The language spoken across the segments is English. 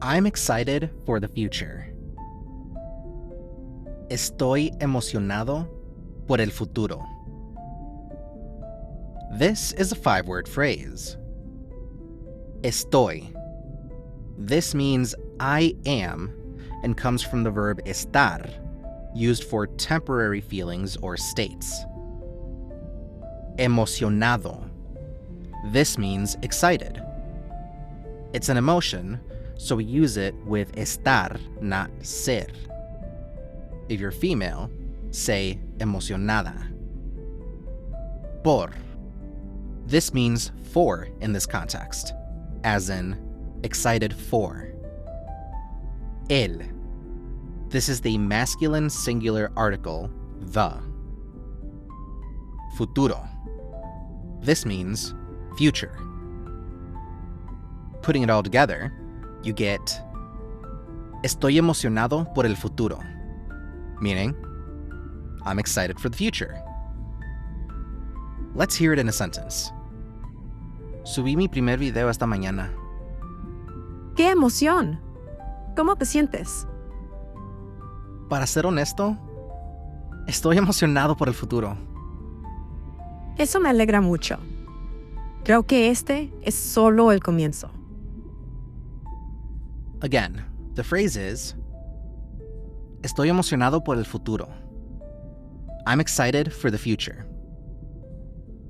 I'm excited for the future. Estoy emocionado por el futuro. This is a 5-word phrase. Estoy. This means I am and comes from the verb estar, used for temporary feelings or states. Emocionado. This means excited. It's an emotion, so we use it with estar, not ser. If you're female, say emocionada. Por. This means for in this context, as in excited for. El. This is the masculine singular article, the. Futuro. This means future. Putting it all together, you get Estoy emocionado por el futuro, meaning I'm excited for the future. Let's hear it in a sentence. Subí mi primer video esta mañana. ¡Qué emoción! ¿Cómo te sientes? Para ser honesto, estoy emocionado por el futuro. Eso me alegra mucho. Creo que este es solo el comienzo. Again, the phrase is Estoy emocionado por el futuro. I'm excited for the future.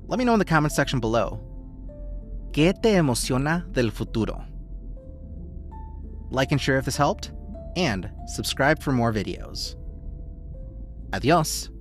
Let me know in the comment section below. ¿Qué te emociona del futuro? Like and share if this helped, and subscribe for more videos. Adiós.